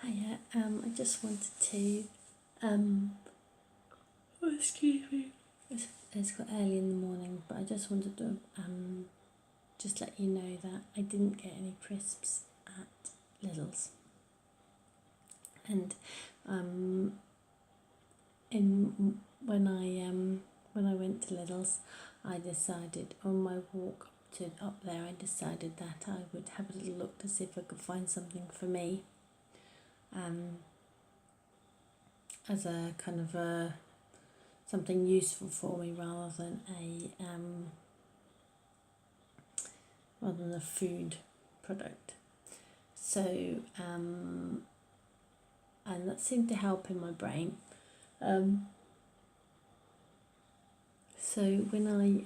Hiya, I just wanted to, excuse me, it's quite early in the morning, but I just wanted to just let you know that I didn't get any crisps at Lidls. And when I went to Lidls, I decided on my walk up there, I decided that I would have a little look to see if I could find something for me. As a kind of something useful for me rather than a food product. So and that seemed to help in my brain. So when I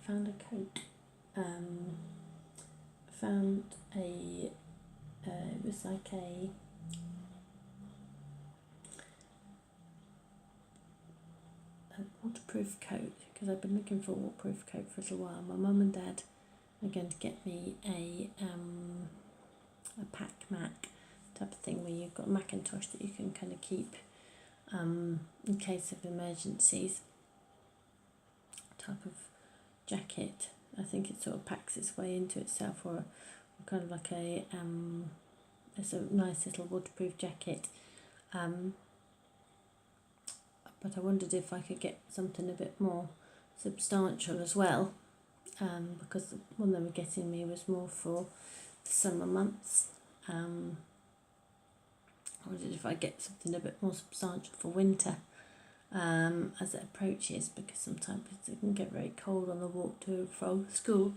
found a coat. Found it was like a waterproof coat, because I've been looking for a waterproof coat for a little while. My mum and dad are going to get me a pack Mac type of thing, where you've got a Macintosh that you can kind of keep in case of emergencies type of jacket. I think it sort of packs its way into itself, or kind of like it's a nice little waterproof jacket. But I wondered if I could get something a bit more substantial as well, because the one they were getting me was more for the summer months. I wondered if I get something a bit more substantial for winter as it approaches, because sometimes it can get very cold on the walk to and from school.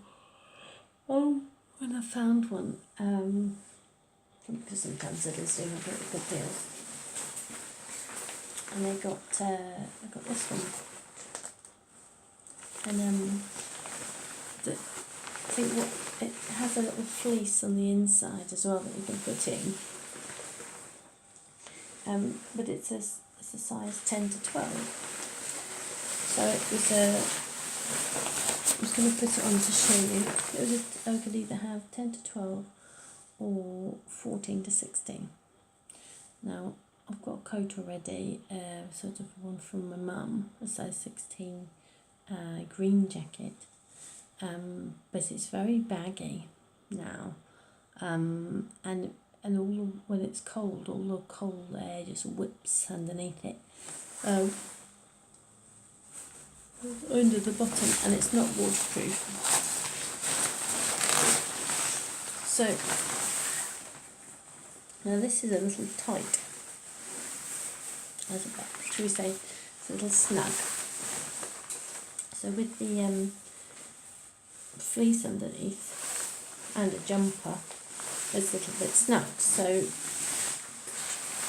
When I found one, because sometimes others do have really good deals, and I got this one, and I think what it has a little fleece on the inside as well that you can put in, but it's a size 10 to 12. So I was going to put it on to show you. I could either have 10 to 12 or 14 to 16. Now, I've got a coat already, sort of one from my mum, a size 16 green jacket, but it's very baggy now, and all, when it's cold, all the cold air just whips underneath it. Under the bottom, and it's not waterproof. So now this is a little tight, should we say, it's a little snug. So with the fleece underneath and a jumper, it's a little bit snug. So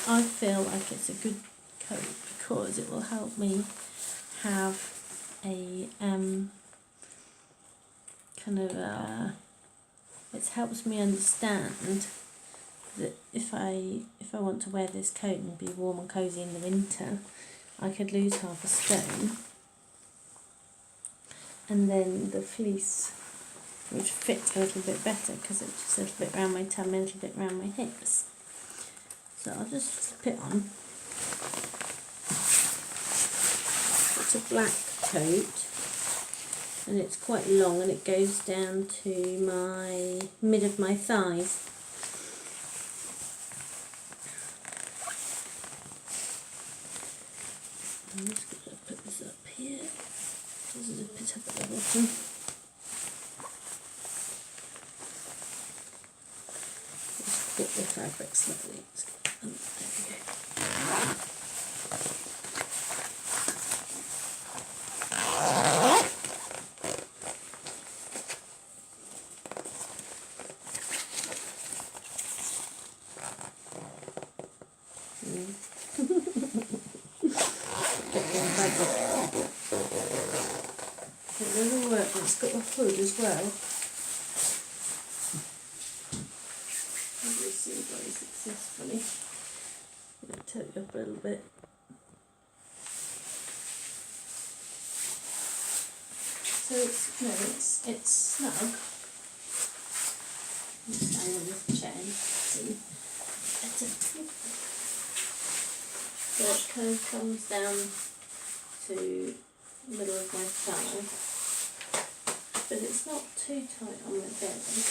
I feel like it's a good coat because it will help me have a it helps me understand that if I want to wear this coat and be warm and cosy in the winter, I could lose half a stone, and then the fleece would fit a little bit better because it's just a little bit around my tummy, a little bit around my hips. So I'll just slip it on. It's a black coat, and it's quite long, and it goes down to my mid of my thighs. I'm just going to put this up here. Just zip it up at the bottom. Just flip the fabric slightly. There we go. It will work, but it's got a hood as well. You'll see very successfully. I'm going to tilt it up a little bit. So it's snug. Just on this chain. See, so it kind of comes down to the middle of my thigh, but it's not too tight on my belly.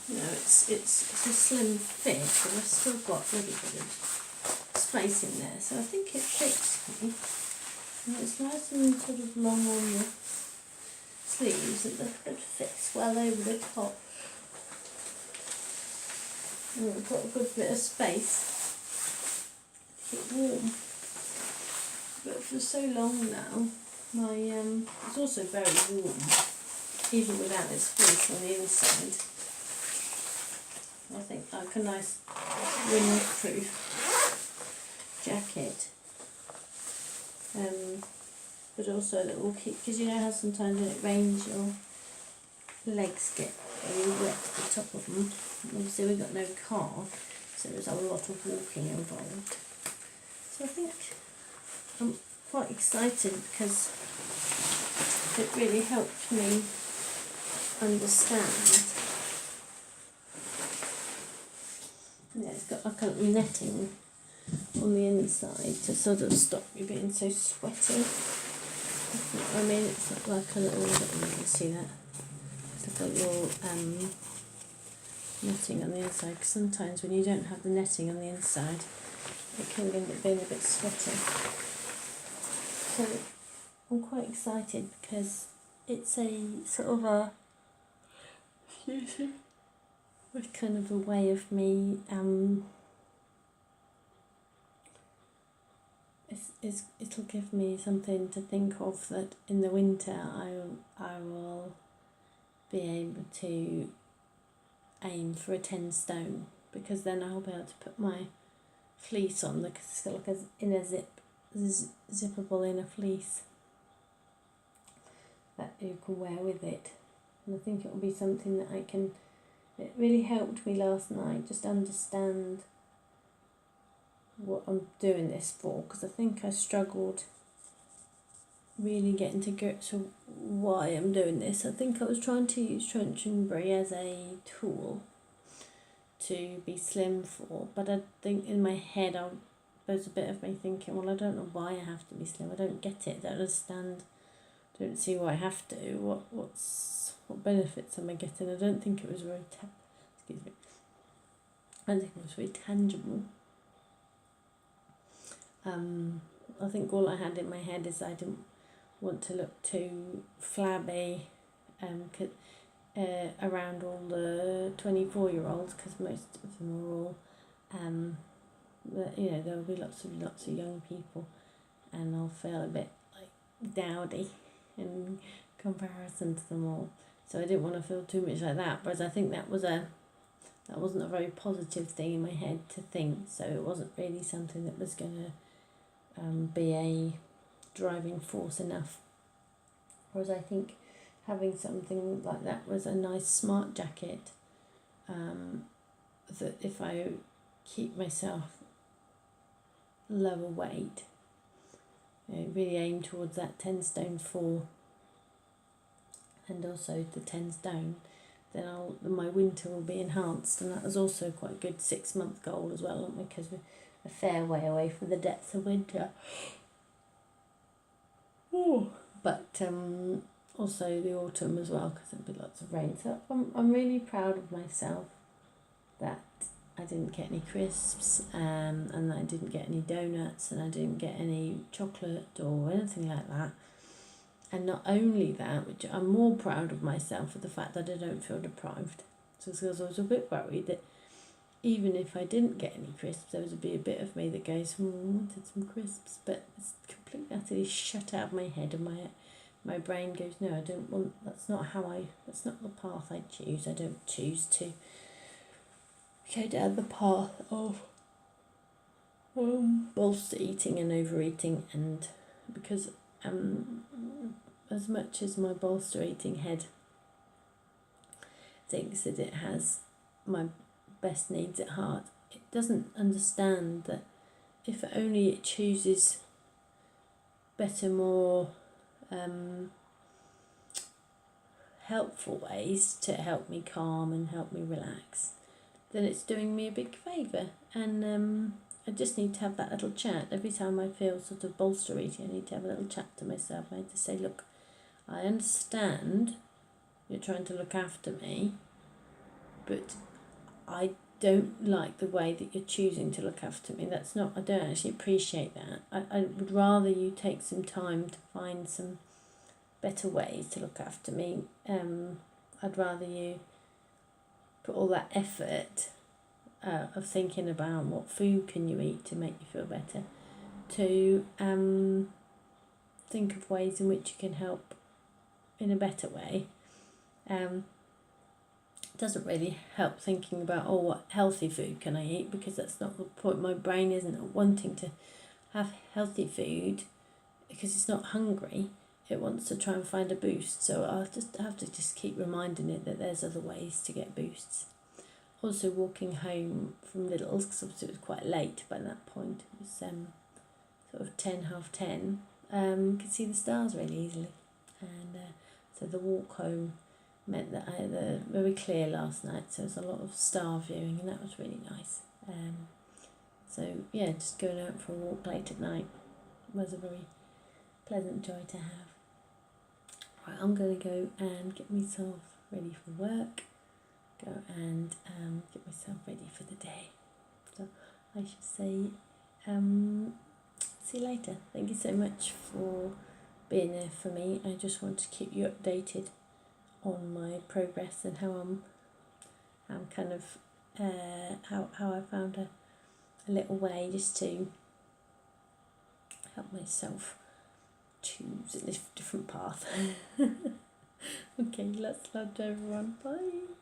You know, it's a slim fit, but I've still got a little bit of space in there, so I think it fits me. And it's nice and sort of long on the sleeves, and it fits well over the top. And I've got a good bit of space to keep warm. But for so long now, my it's also very warm, even without this fleece on the inside. I think like a nice windproof jacket. But also that will keep, because you know how sometimes when it rains your legs get very wet at the top of them. Obviously we've got no car, so there's a lot of walking involved. So I think I'm quite excited because it really helped me understand. Yeah, it's got like a little netting on the inside to sort of stop me being so sweaty. I mean, it's not like a little, I don't know if you can see that. It's like a little netting on the inside, because sometimes when you don't have the netting on the inside, it can end up being a bit sweaty. So I'm quite excited because it's a sort of a, it's kind of a way of me it'll give me something to think of, that in the winter I will be able to aim for a 10 stone, because then I'll be able to put my fleece on, because it's got like a inner zippable inner fleece that you can wear with it. And I think it will be something that I can, it really helped me last night just understand what I'm doing this for, because I think I struggled really getting to grips with why I'm doing this. I think I was trying to use Trenchbury as a tool to be slim for, but I think in my head there's a bit of me thinking, well, I don't know why I have to be slim, I don't get it, I don't understand, don't see why I have to, what benefits am I getting? I don't think it was very I don't think it was very tangible. I think all I had in my head is I didn't want to look too flabby around all the 24-year-olds, because most of them are all, you know, there will be lots of young people, and I'll feel a bit like dowdy in comparison to them all. So I didn't want to feel too much like that, but I think that wasn't a very positive thing in my head to think, so it wasn't really something that was going to be a driving force enough. Whereas I think having something like that was a nice smart jacket, that if I keep myself lower weight, you know, really aim towards that 10 stone 4 and also the 10 stone, then my winter will be enhanced, and that was also quite a good 6-month goal as well, because we're a fair way away from the depths of winter. Ooh. But also the autumn as well, because there'll be lots of rain. So I'm really proud of myself that I didn't get any crisps, and I didn't get any donuts, and I didn't get any chocolate or anything like that. And not only that, which I'm more proud of myself for the fact that I don't feel deprived. So because I was a bit worried that even if I didn't get any crisps, there would be a bit of me that goes, I wanted some crisps, but it's completely utterly shut out of my head, and my brain goes, no, I don't want, that's not the path I choose. I don't choose to go down the path of bolster eating and overeating, and because as much as my bolster eating head thinks that it has my best needs at heart, it doesn't understand that if only it chooses better, more helpful ways to help me calm and help me relax, then it's doing me a big favour. And I just need to have that little chat. Every time I feel sort of bolstery, I need to have a little chat to myself. I need to say, look, I understand you're trying to look after me, but I don't like the way that you're choosing to look after me. That's not, I don't actually appreciate that. I would rather you take some time to find some better ways to look after me. I'd rather you put all that effort of thinking about what food can you eat to make you feel better, to think of ways in which you can help in a better way. Doesn't really help thinking about, oh, what healthy food can I eat, because that's not the point. My brain isn't wanting to have healthy food because it's not hungry. It wants to try and find a boost. So I'll just have to just keep reminding it that there's other ways to get boosts. Also walking home from Lidls, because obviously it was quite late by that point. It was sort of 10, half 10. Could see the stars really easily. And so the walk home meant that I had a very clear last night, so there was a lot of star viewing, and that was really nice. So yeah, just going out for a walk late at night was a very pleasant joy to have. Right, I'm going to go and get myself ready for work, go and get myself ready for the day. So I should say, see you later. Thank you so much for being there for me. I just want to keep you updated on my progress and how I'm kind of how I found a little way just to help myself choose a different path. Okay, lots of love to everyone. Bye.